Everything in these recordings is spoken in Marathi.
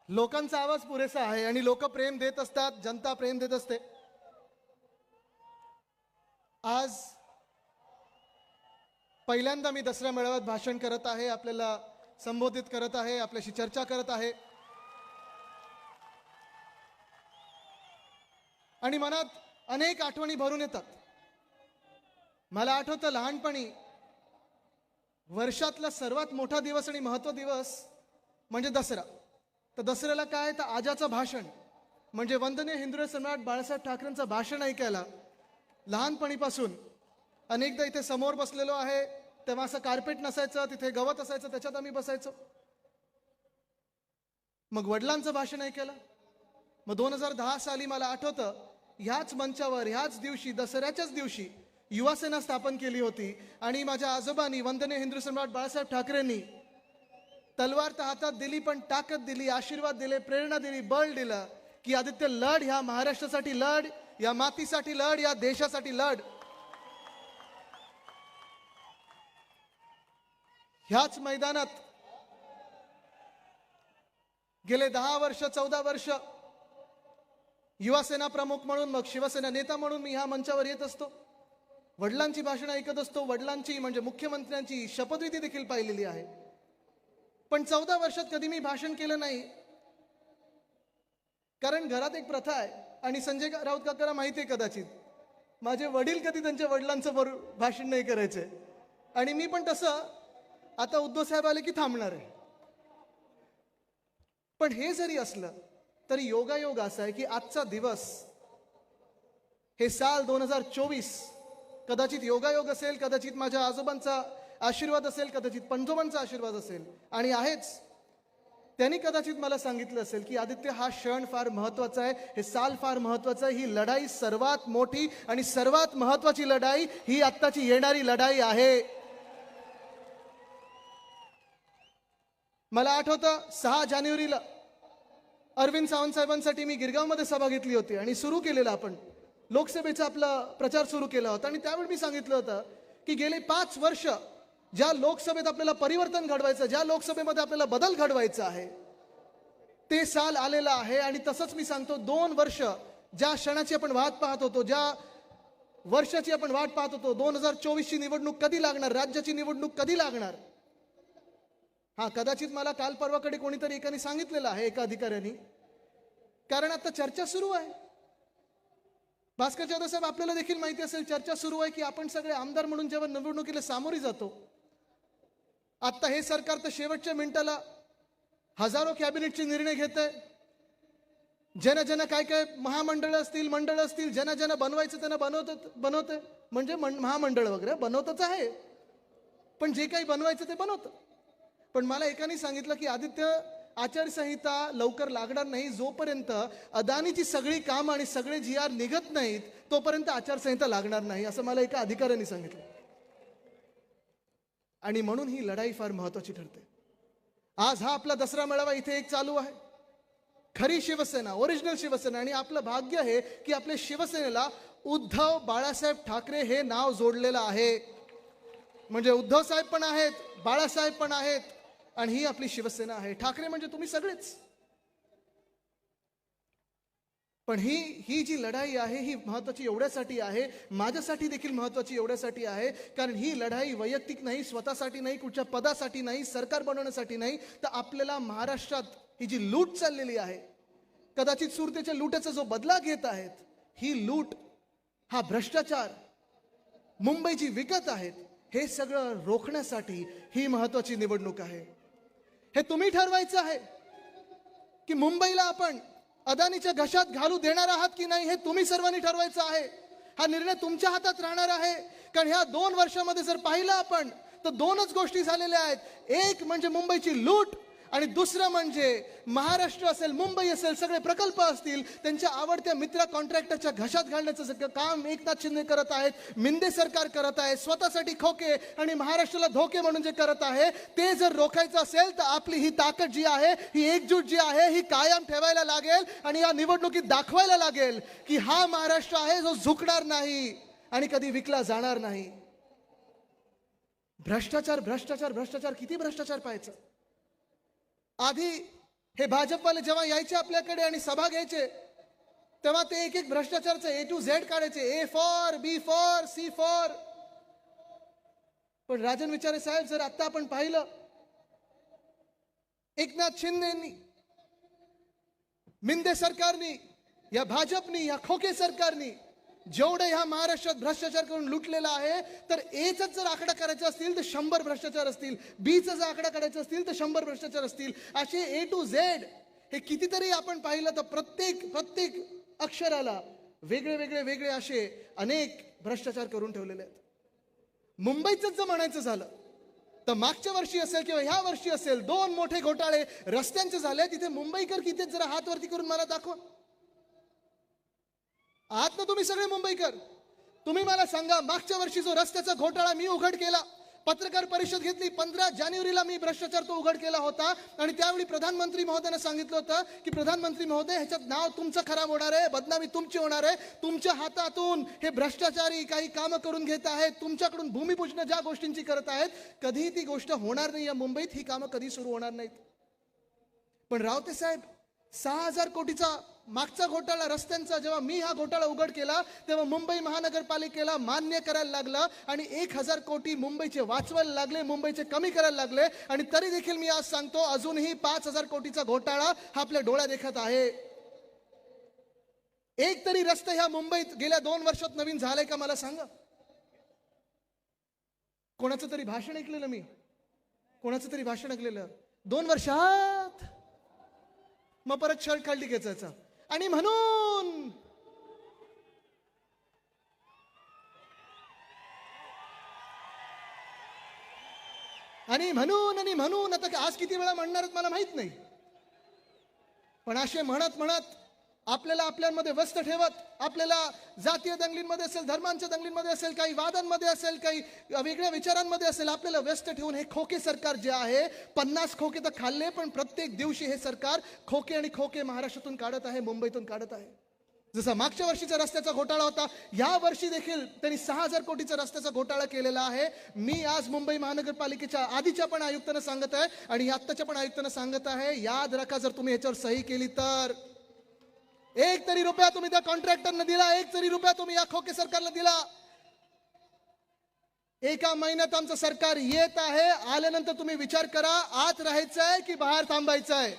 लोकांचा आवाज पुरेसा आहे आणि लोक प्रेम देत असतात, जनता प्रेम देत असते. आज पहिल्यांदा मी दसरा मेळाव्यात भाषण करत आहे, आपल्याला संबोधित करत आहे, आपल्याशी चर्चा करत आहे आणि मनात अनेक आठवणी भरून येतात. मला आठवतं लहानपणी वर्षातला सर्वात मोठा दिवस आणि महत्त्व दिवस म्हणजे दसरा. तर दसऱ्याला काय, तर आजाचं भाषण म्हणजे वंदनीय हिंदवी सम्राट बाळासाहेब ठाकरेंचं भाषण ऐकायला लहानपणीपासून अनेकदा इथे समोर बसलेलो आहे. तेव्हा असं कार्पेट नसायचं, तिथे गवत असायचं, त्याच्यात आम्ही बसायचो. मग वडिलांचं भाषण ऐकायला मग 2010 साली मला आठवतं ह्याच मंचावर ह्याच दिवशी दसऱ्याच्याच दिवशी युवासेना स्थापन केली होती आणि माझ्या आजोबांनी वंदनीय हिंदवी सम्राट बाळासाहेब ठाकरेंनी तलवार तर हातात दिली, पण ताकद दिली, आशीर्वाद दिले, प्रेरणा दिली, बळ दिलं की आदित्य लढ, ह्या महाराष्ट्रासाठी लढ, या मातीसाठी लढ, या देशासाठी लढ. ह्याच मैदानात गेले 10 वर्ष 14 वर्ष युवासेना प्रमुख म्हणून, मग शिवसेना नेता म्हणून मी ह्या मंचावर येत असतो. वडिलांची भाषणं ऐकत असतो, वडिलांची म्हणजे मुख्यमंत्र्यांची शपथविधी देखील पाहिलेली आहे. पण 14 वर्षात कधी मी भाषण केलं नाही, कारण घरात एक प्रथा आहे आणि संजय राऊत काकांना माहिती आहे कदाचित, माझे वडील कधी त्यांच्या वडिलांचं भाषण नाही करायचे आणि मी पण तसं आता उद्धव साहेब आले की थांबणार आहे. पण हे जरी असलं तरी योगायोग असा आहे की आजचा दिवस, हे साल 2024 कदाचित योगायोग असेल, कदाचित माझ्या आजोबांचा आशीर्वाद असेल, कदाचित पणजोबांचा आशीर्वाद असेल आणि आहेच. त्यांनी कदाचित मला सांगितलं असेल की आदित्य, हा क्षण फार महत्वाचा आहे, हे साल फार महत्वाचं आहे, ही लढाई सर्वात मोठी आणि सर्वात महत्वाची लढाई ही आत्ताची येणारी लढाई आहे. मला आठवतं 6 जानेवारीला अरविंद सावंत साहेबांसाठी मी गिरगावमध्ये सभा घेतली होती आणि सुरू केलेला आपण लोकसभेचा आपला प्रचार सुरू केला होता आणि त्यावेळी मी सांगितलं होतं की गेले 5 वर्ष ज्या लोकसभेत आपल्याला परिवर्तन घडवायचं, ज्या लोकसभेमध्ये आपल्याला बदल घडवायचा आहे, ते साल आलेलं आहे. आणि तसंच मी सांगतो 2 वर्ष ज्या क्षणाची आपण वाट पाहत होतो, ज्या वर्षाची आपण वाट पाहत होतो, 2024 ची निवडणूक कधी लागणार, राज्याची निवडणूक कधी लागणार. हा, कदाचित मला काल परवाकडे कोणीतरी एकाने सांगितलेलं आहे, एका अधिकाऱ्यांनी, कारण आता चर्चा सुरू आहे. भास्कर जाधव साहेब, आपल्याला देखील माहिती असेल, चर्चा सुरू आहे की आपण सगळे आमदार म्हणून जेव्हा निवडणुकीला सामोरी जातो, आता हे सरकार तर शेवटच्या मिनिटाला हजारो कॅबिनेटचे निर्णय घेत आहे. ज्यांना काय काय महामंडळ असतील, मंडळ असतील, ज्यांना बनवायचं त्यांना बनवतं, म्हणजे महामंडळ वगैरे बनवतच आहे, पण जे काही बनवायचं ते बनवतं. पण मला एकाने सांगितलं की आदित्य, आचारसंहिता लवकर लागणार नाही, जोपर्यंत अदानीची सगळी कामं आणि सगळे GR निघत नाहीत तोपर्यंत आचारसंहिता लागणार नाही, असं मला एका अधिकाऱ्याने सांगितलं. आणि म्हणून ही लढाई फार महत्वाची ठरते. आज हा आपला दसरा मेळावा इथे एक चालू आहे, खरी शिवसेना, ओरिजिनल शिवसेना. आणि आपलं भाग्य आहे की आपल्या शिवसेनेला उद्धव बाळासाहेब ठाकरे हे नाव जोडलेलं आहे. म्हणजे उद्धव साहेब पण आहेत, बाळासाहेब पण आहेत आणि ही आपली शिवसेना आहे. ठाकरे म्हणजे तुम्ही सगळेच. पण ही जी लढाई आहे ही महत्वाची एवढ्यासाठी आहे, माझ्यासाठी देखील महत्वाची एवढ्यासाठी आहे, कारण ही लढाई वैयक्तिक नाही, स्वतःसाठी नाही, कुठच्या पदासाठी नाही, सरकार बनवण्यासाठी नाही, तर आपल्याला महाराष्ट्रात ही जी लूट चाललेली आहे, कदाचित सुरतेच्या लूटाचा जो बदला घेत आहेत, ही लूट, हा भ्रष्टाचार, मुंबईची विकत आहेत, हे सगळं रोखण्यासाठी ही महत्वाची निवडणूक आहे. हे तुम्ही ठरवायचं आहे की मुंबईला आपण अदानीच्या घशात घालू देणार आहात की नाही, हे तुम्ही सर्वांनी ठरवायचं आहे. हा निर्णय तुमच्या हातात राहणार आहे. कारण ह्या 2 वर्षामध्ये जर पाहिलं आपण तर 2च गोष्टी झालेल्या आहेत. एक म्हणजे मुंबईची लूट आणि दुसरं म्हणजे महाराष्ट्र असेल, मुंबई असेल, सगळे प्रकल्प असतील, त्यांच्या आवडत्या मित्र कॉन्ट्रॅक्टरच्या घशात घालण्याचं सगळं काम एकनाथ शिंदे करत आहेत, मिंदे सरकार करत आहे. स्वतःसाठी खोके आणि महाराष्ट्राला धोके म्हणून जे करत आहे, ते जर रोखायचं असेल तर आपली ही ताकद जी आहे, ही एकजूट जी आहे, ही कायम ठेवायला लागेल आणि या निवडणुकीत दाखवायला लागेल की हा महाराष्ट्र आहे जो झुकणार नाही आणि कधी विकला जाणार नाही. भ्रष्टाचार भ्रष्टाचार भ्रष्टाचार, किती भ्रष्टाचार पाहायचं. आधी हे भाजपवाले जेव्हा यायचे आपल्याकडे आणि सभा घ्यायचे तेव्हा ते एक एक भ्रष्टाचारचे A to Z काढायचे, A for, B for, C for. पण राजन विचारे साहेब, जर आता आपण पाहिलं, एकनाथ शिंदेनी, मिंदे सरकारनी, या भाजपनी, या खोके सरकारनी जेवढे ह्या महाराष्ट्रात भ्रष्टाचार करून लुटलेला आहे, तर Aचा जर आकडा करायचा असतील तर 100 भ्रष्टाचार असतील, Bचा जर आकडा करायचा असतील तर 100 भ्रष्टाचार असतील. असे A to Z हे कितीतरी आपण पाहिलं तर प्रत्येक अक्षराला वेगळे असे अनेक भ्रष्टाचार करून ठेवलेले आहेत. मुंबईचं जर म्हणायचं झालं तर मागच्या वर्षी असेल किंवा ह्या वर्षी असेल, 2 मोठे घोटाळे रस्त्यांचे झाले. तिथे मुंबईकर किती जरा हात वरती करून मला दाखवा. आहात ना तुम्ही सगळे मुंबईकर? तुम्ही मला सांगा, मागच्या वर्षी जो रस्त्याचा घोटाळा मी उघड केला, पत्रकार परिषद घेतली, 15 जानेवारीला मी भ्रष्टाचार तो उघड केला होता आणि त्यावेळी प्रधानमंत्री महोदयाने सांगितलं होतं की प्रधानमंत्री महोदय, ह्याच्यात नाव तुमचं खराब होणार आहे, बदनामी तुमची होणार आहे, तुमच्या हातातून हे भ्रष्टाचारी काही कामं करून घेत आहेत, तुमच्याकडून भूमिपूजन ज्या गोष्टींची करत आहेत, कधी ती गोष्ट होणार नाही. या मुंबईत ही कामं कधी सुरू होणार नाहीत. पण रावते साहेब, 6,000 कोटीचा मागचा घोटाळा रस्त्यांचा जेव्हा मी हा घोटाळा उघड केला तेव्हा मुंबई महानगरपालिकेला मान्य करायला लागलं आणि 1,000 कोटी मुंबईचे वाचवायला लागले, मुंबईचे कमी करायला लागले. आणि तरी देखील मी आज सांगतो, अजूनही 5,000 कोटीचा घोटाळा हा आपल्या डोळ्या देखत आहे. एक तरी रस्ता ह्या मुंबईत गेल्या 2 वर्षात नवीन झालाय का मला सांगा? कोणाचं तरी भाषण ऐकलेलं मी, कोणाचं तरी भाषण ऐकलेलं 2 वर्षात, मग परत शर्ट खाली घ्यायचा आणि म्हणून आता आज किती वेळा म्हणणार मला माहित नाही. पण असे म्हणत आपल्याला आपल्यामध्ये व्यस्त ठेवत, आपल्याला जातीय दंगलींमध्ये असेल, धर्मांच्या दंगलींमध्ये असेल, काही वादांमध्ये असेल, काही वेगळ्या विचारांमध्ये असेल, आपल्याला व्यस्त ठेवून हे खोके सरकार जे आहे, 50 खोके तर खाल्ले, पण प्रत्येक दिवशी हे सरकार खोके आणि खोके महाराष्ट्रातून काढत आहे, मुंबईतून काढत आहे. जसा मागच्या वर्षीचा रस्त्याचा घोटाळा होता, या वर्षी देखील त्यांनी 6,000 कोटीचा रस्त्याचा घोटाळा केलेला आहे. मी आज मुंबई महानगरपालिकेच्या आधीच्या पण आयुक्तांना सांगत आहे आणि आत्ताच्या पण आयुक्तांना सांगत आहे, याद राखा, जर तुम्ही याच्यावर सही केली तर 1 तरी रुपया तुम्ही त्या कॉन्ट्रॅक्टरना दिला, 1 तरी रुपया तुम्ही या खोके सरकारला दिला. एका महिन्यात आमचं सरकार येत आहे, आल्यानंतर तुम्ही विचार करा, आत राहायचंय की बाहेर थांबायचंय.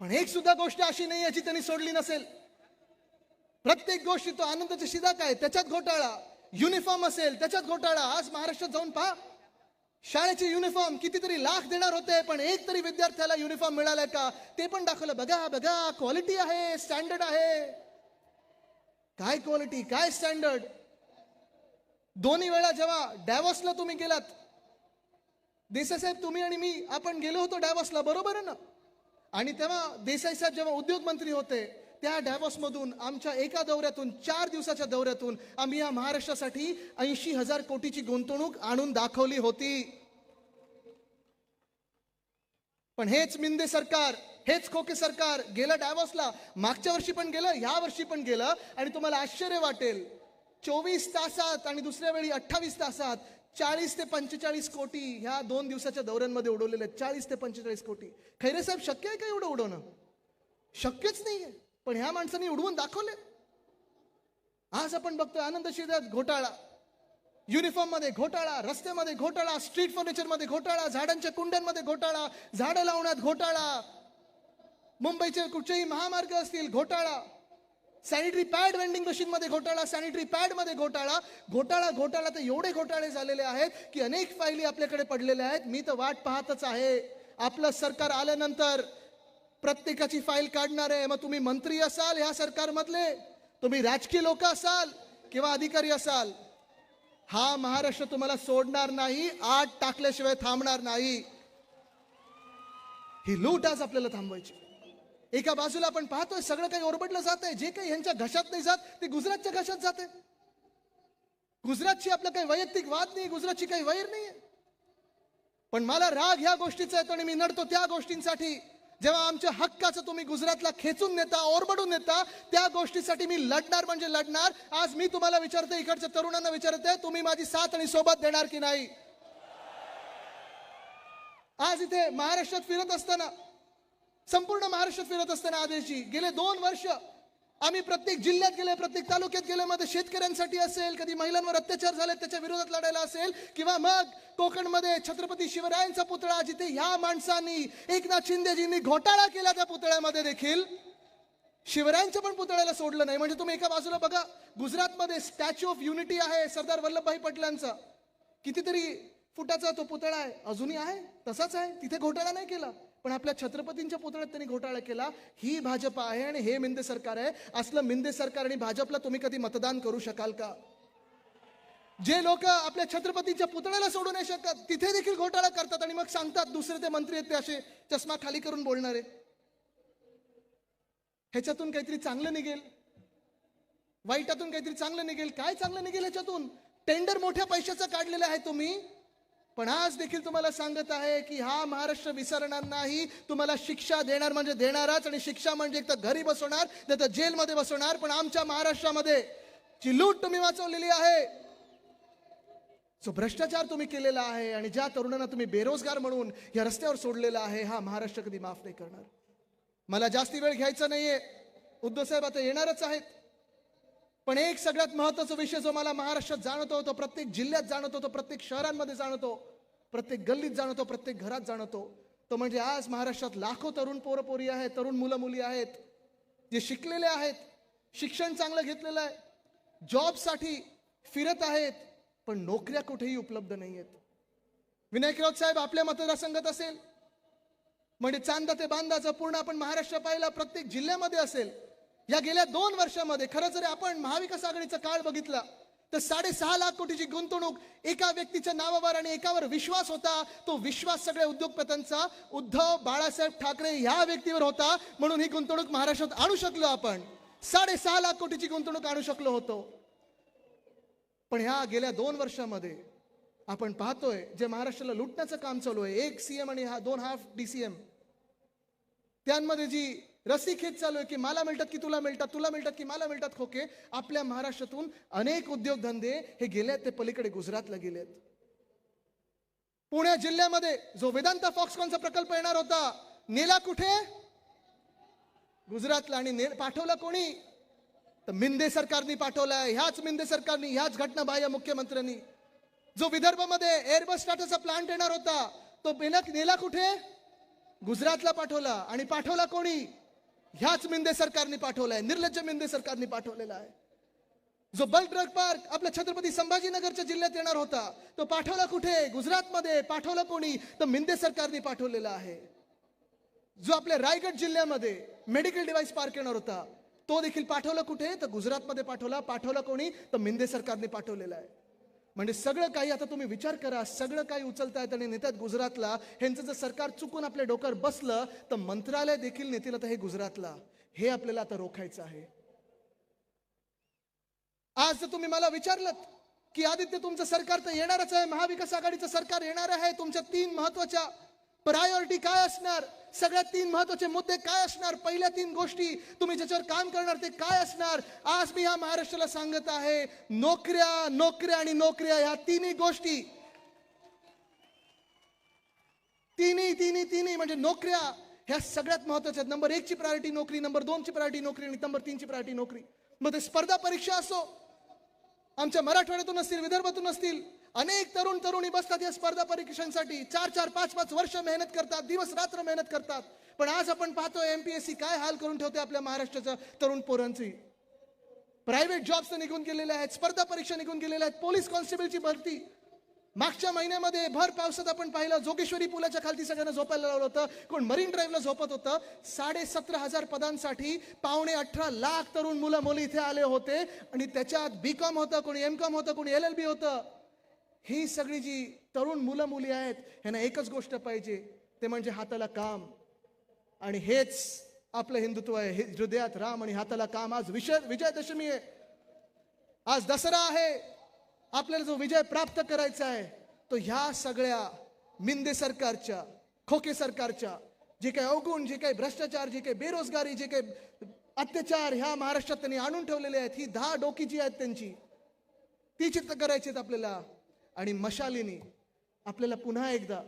पण एक सुद्धा गोष्ट अशी नाही याची त्यांनी सोडली नसेल. प्रत्येक गोष्टी, तो आनंदाची शिदा काय त्याच्यात घोटाळा, युनिफॉर्म असेल त्याच्यात घोटाळा. आज महाराष्ट्रात जाऊन पहा, शाळेचे युनिफॉर्म कितीतरी लाख देणार होते, पण एक तरी विद्यार्थ्याला युनिफॉर्म मिळालाय का ते पण दाखवलं. बघा क्वालिटी आहे, स्टँडर्ड आहे. काय क्वालिटी, काय स्टँडर्ड? दोन्ही वेळा जेव्हा डॅव्हॉसला तुम्ही गेलात, देसाई साहेब, तुम्ही आणि मी आपण गेलो होतो डॅव्हॉसला, बरोबर आहे ना? आणि तेव्हा देसाई साहेब जेव्हा उद्योग मंत्री होते, त्या डॅव्हॉस मधून आमच्या एका दौऱ्यातून, 4 दिवसाच्या दौऱ्यातून आम्ही या महाराष्ट्रासाठी 80,000 कोटीची गुंतवणूक आणून दाखवली होती. पण हेच मिंदे सरकार, हेच खोके सरकार गेलं डॅव्हॉसला. मागच्या वर्षी पण गेलं, ह्या वर्षी पण गेलं. आणि तुम्हाला आश्चर्य वाटेल, 24 तासात आणि दुसऱ्या वेळी 28 तासात 40 ते 45 कोटी ह्या 2 दिवसाच्या दौऱ्यांमध्ये उडवलेले. 40 ते 45 कोटी. खैरे साहेब, शक्य आहे का एवढं उडवणं? शक्यच नाहीये. पण ह्या माणसांनी उडवून दाखवले. आज आपण बघतोय आनंद शिर्यात घोटाळा, युनिफॉर्म मध्ये घोटाळा, रस्त्यामध्ये घोटाळा, स्ट्रीट फर्निचर मध्ये घोटाळा, झाडांच्या कुंड्यांमध्ये घोटाळा, झाडं लावण्यात घोटाळा, मुंबईचे कुठचेही महामार्ग असतील घोटाळा, सॅनिटरी पॅड वेंडिंग मशीन मध्ये घोटाळा, सॅनिटरी पॅड मध्ये घोटाळा. घोटाळा तर एवढे घोटाळे झालेले आहेत की अनेक फायली आपल्याकडे पडलेल्या आहेत. मी तर वाट पाहतच आहे, आपलं सरकार आल्यानंतर प्रत्येकाची फाईल काढणार आहे. मग तुम्ही मंत्री असाल ह्या सरकारमधले, तुम्ही राजकीय लोक असाल किंवा अधिकारी असाल, हा महाराष्ट्र तुम्हाला सोडणार नाही, आत टाकल्याशिवाय थांबणार नाही. ही लूट आज आपल्याला थांबवायची. एका बाजूला आपण पाहतोय सगळं काही ओरबडलं जात आहे, जे काही यांच्या घशात नाही जात ते गुजरातच्या घशात जाते. गुजरातची आपला काही वैयक्तिक वाद नाही, गुजरातची काही वैर नाहीये. पण मला राग ह्या गोष्टीचा येतो आणि मी नडतो त्या गोष्टींसाठी, जेव्हा आमच्या हक्काचं तुम्ही गुजरातला खेचून नेता, ओरबडून नेता, त्या गोष्टीसाठी मी लढणार म्हणजे लढणार. आज मी तुम्हाला विचारते, इकडच्या तरुणांना विचारते, तुम्ही माझी साथ आणि सोबत देणार की नाही? आज इथे महाराष्ट्रात फिरत असताना, संपूर्ण महाराष्ट्रात फिरत असताना आदेशजी गेले 2 वर्ष आम्ही प्रत्येक जिल्ह्यात गेले, प्रत्येक तालुक्यात गेले, मध्ये शेतकऱ्यांसाठी असेल, कधी महिलांवर अत्याचार झाले त्याच्या विरोधात लढायला असेल, किंवा मग कोकणमध्ये छत्रपती शिवरायांचा पुतळा जिथे ह्या माणसांनी, एकनाथ शिंदेजींनी घोटाळा केला, त्या पुतळ्यामध्ये देखील शिवरायांच्या पण पुतळ्याला सोडलं नाही. म्हणजे तुम्ही एका बाजूला बघा, गुजरातमध्ये स्टॅच्यू ऑफ युनिटी आहे सरदार वल्लभभाई पटेलांचा, कितीतरी फुटाचा तो पुतळा आहे, अजूनही आहे, तसाच आहे, तिथे घोटाळा नाही केला. पण आपल्या छत्रपतींच्या पुतळ्यात त्यांनी घोटाळा केला. ही भाजप आहे आणि हे मिंदे सरकार आहे. असलं मिंदे सरकार आणि भाजपला तुम्ही कधी मतदान करू शकाल का? जे लोक आपल्या छत्रपतींच्या पुतळ्याला सोडू नाही शकत तिथे देखील घोटाळा करतात आणि मग सांगतात दुसरे ते मंत्री आहेत ते असे चष्मा खाली करून बोलणारे. ह्याच्यातून काहीतरी चांगलं निघेल, वाईटातून काहीतरी चांगलं निघेल. काय चांगलं निघेल ह्याच्यातून? टेंडर मोठ्या पैशाचं काढलेलं आहे तुम्ही, पण आज देखील तुम्हाला सांगत आहे की हा महाराष्ट्र विसरणार नाही. तुम्हाला शिक्षा देणार म्हणजे देणारच, आणि शिक्षा म्हणजे एक तर घरी बसवणार नाही तर जेलमध्ये बसवणार. पण आमच्या महाराष्ट्रामध्ये जी लूट तुम्ही वाचवलेली आहे, जो भ्रष्टाचार तुम्ही केलेला आहे, आणि ज्या तरुणांना तुम्ही बेरोजगार म्हणून या रस्त्यावर सोडलेला आहे, हा महाराष्ट्र कधी माफ नाही करणार. मला जास्ती वेळ घ्यायचा नाहीये, उद्धव साहेब आता येणारच आहेत. पण एक सगळ्यात महत्त्वाचा विषय जो मला महाराष्ट्रात जाणवतो, तो प्रत्येक जिल्ह्यात जाणवतो, तो प्रत्येक शहरांमध्ये जाणवतो, प्रत्येक गल्लीत जाणवतो, प्रत्येक घरात जाणवतो, तो म्हणजे आज महाराष्ट्रात लाखो तरुण पोरपोरी आहेत, तरुण मुलं मुली आहेत, जे शिकलेले आहेत, शिक्षण चांगलं घेतलेलं आहे, जॉबसाठी फिरत आहेत, पण नोकऱ्या कुठेही उपलब्ध नाही आहेत. विनायक राऊत साहेब आपल्या मतदारसंघात असेल म्हणजे चांदा ते बांधाचं पूर्ण आपण महाराष्ट्र पाहिला, प्रत्येक जिल्ह्यामध्ये असेल. या गेल्या 2 वर्षामध्ये खरं जर आपण महाविकास आघाडीचा काळ बघितला तर 6.5 लाख कोटीची गुंतवणूक एका व्यक्तीच्या नावावर आणि एकावर विश्वास होता. तो विश्वास सगळ्या उद्योगपत्यांचा उद्धव बाळासाहेब ठाकरे ह्या व्यक्तीवर होता, म्हणून ही गुंतवणूक महाराष्ट्रात आणू शकलो आपण. 6.5 लाख कोटीची गुंतवणूक आणू शकलो होतो. पण ह्या गेल्या 2 वर्षामध्ये आपण पाहतोय जे महाराष्ट्राला लुटण्याचं काम चालू आहे, 1 CM आणि 2 हाफ DCM, त्यांमध्ये जी रस्सीखेच चालू आहे की मला मिळतात की तुला मिळतात, तुला मिळतात की मला मिळतात खोके. आपल्या महाराष्ट्रातून अनेक उद्योगधंदे हे गेलेत ते पलीकडे गुजरातला गेलेत. पुणे जिल्ह्यामध्ये जो वेदांता फॉक्सकॉनचा प्रकल्प येणार होता, नेला कुठे? गुजरातला. आणि पाठवला कोणी? तर मिंदे सरकारनी पाठवलाय. ह्याच मिंदे सरकारनी, ह्याच घटनाबाह्य मुख्यमंत्र्यांनी. जो विदर्भामध्ये एअरबस टाटाचा प्लांट येणार होता, तो नेला कुठे? गुजरातला पाठवला. आणि पाठवला कोणी? ह्याच मिंदे सरकारने पाठवलाय, निर्लज्ज मिंदे सरकारने पाठवलेला आहे. जो बल्क ड्रग पार्क आपल्या छत्रपती संभाजीनगरच्या जिल्ह्यात येणार होता, तो पाठवला कुठे? गुजरातमध्ये. पाठवला कोणी? तर मिंदे सरकारने पाठवलेला आहे. जो आपल्या रायगड जिल्ह्यामध्ये मेडिकल डिव्हाइस पार्क येणार होता, तो देखील पाठवला कुठे? तर गुजरातमध्ये पाठवला. पाठवला कोणी? तर मिंदे सरकारने पाठवलेला आहे. म्हणजे सगळं काही आता तुम्ही विचार करा, सगळं काही उचलतायत आणि नेतात गुजरातला. ह्यांचं जर सरकार चुकून आपल्या डोक्यावर बसलं तर मंत्रालय देखील नेतील आता हे गुजरातला. हे आपल्याला आता रोखायचं आहे. आज जर तुम्ही मला विचारलं की आदित्य तुमचं सरकार तर येणारच आहे, महाविकास आघाडीचं सरकार येणार आहे, तुमच्या 3 महत्वाच्या प्रायोरिटी काय असणार, सगळ्यात 3 महत्वाचे मुद्दे काय असणार, पहिल्या 3 गोष्टी तुम्ही ज्याच्यावर काम करणार ते काय असणार? आज मी या महाराष्ट्राला सांगत आहे, नोकऱ्या, नोकऱ्या आणि नोकऱ्या. ह्या 3 गोष्टी, तिन्ही म्हणजे नोकऱ्या ह्या सगळ्यात महत्वाच्या. नंबर 1 ची प्रायोरिटी नोकरी, नंबर 2 ची प्रायोरिटी नोकरी आणि नंबर 3 ची प्रायोरिटी नोकरी. मग ते स्पर्धा परीक्षा असो, आमच्या मराठवाड्यातून असतील, विदर्भातून असतील, अनेक तरुण तरुणी बसतात या स्पर्धा परीक्षांसाठी. 4-4, 5-5 वर्ष मेहनत करतात, दिवस रात्र मेहनत करतात. पण आज आपण पाहतोय MPSC काय हाल करून ठेवते आपल्या महाराष्ट्राच्या तरुण पोरांची. प्रायव्हेट जॉब्स निघून गेलेल्या आहेत, स्पर्धा परीक्षा निघून गेलेल्या आहेत, पोलीस कॉन्स्टेबलची भरती. मागच्या महिन्यामध्ये भर पावसात आपण पाहिलं, जोगेश्वरी पुलाच्या खालती सगळ्यांना झोपायला लावलं होतं, कोण मरीन ड्राईव्हला झोपत होतं. 17,500 पदांसाठी 18.25 लाख तरुण मुलं मुली इथे आले होते. आणि त्याच्यात BCom होतं, कोणी MCom होतं, कोणी LLB होतं. ही सगळी जी तरुण मुलं मुली आहेत, ह्यांना एकच गोष्ट पाहिजे, ते म्हणजे हाताला काम. आणि हेच आपलं हिंदुत्व आहे. हृदयात राम आणि हाताला काम. आज विजयादशमी आहे, आज दसरा आहे. आपल्याला जो विजय प्राप्त करायचा आहे तो ह्या सगळ्या मिंदे सरकारच्या, खोके सरकारच्या, जे काही अवगुण, जे काही भ्रष्टाचार, जे काही बेरोजगारी, जे काही अत्याचार ह्या महाराष्ट्रात त्यांनी आणून ठेवलेले आहेत, ही 10 डोकी जी आहेत त्यांची, ती चित्त करायची आहेत आपल्याला. आणि मशालीनी आपल्याला पुन्हा एकदा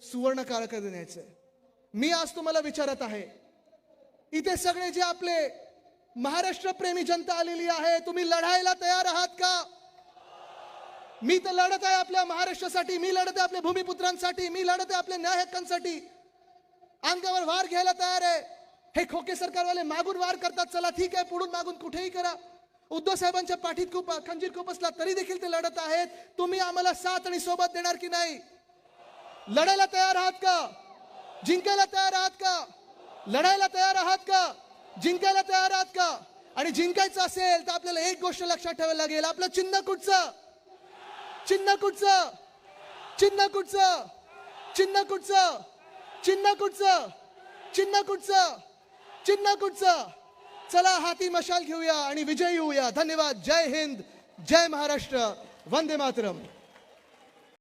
सुवर्ण काळाकडे न्यायचंय. मी आज तुम्हाला विचारत आहे, इथे सगळे जे आपले महाराष्ट्र प्रेमी जनता आलेली आहे, तुम्ही लढायला तयार आहात का? मी तर लढत आहे आपल्या महाराष्ट्रासाठी, मी लढत आहे आपल्या भूमिपुत्रांसाठी, मी लढत आहे आपल्या न्याय हक्कांसाठी. अंगावर वार घ्यायला तयार आहे. हे खोके सरकारवाले मागून वार करतात, चला ठीक आहे, पुढून मागून कुठेही करा. उद्धव साहेबांच्या पाठीत खूप खंजीर खुपसला तरी देखील ते लढत आहेत. तुम्ही आम्हाला साथ आणि सोबत देणार की नाही? लढायला तयार आहात का? जिंकायला तयार आहात का? लढायला तयार आहात का? जिंकायला तयार आहात का? आणि जिंकायचं असेल तर आपल्याला एक गोष्ट लक्षात ठेवायला लागेल, आपलं चिन्ह कुठचं? चिन्ह कुठचं? चिन्ह कुठचं? चिन्ह कुठचं? चिन्ह कुठचं? चिन्ह कुठचं? चिन्ह कुठचं? चला हाती मशाल घेऊया आणि विजयी होऊया. धन्यवाद. जय हिंद, जय महाराष्ट्र, वंदे मातरम.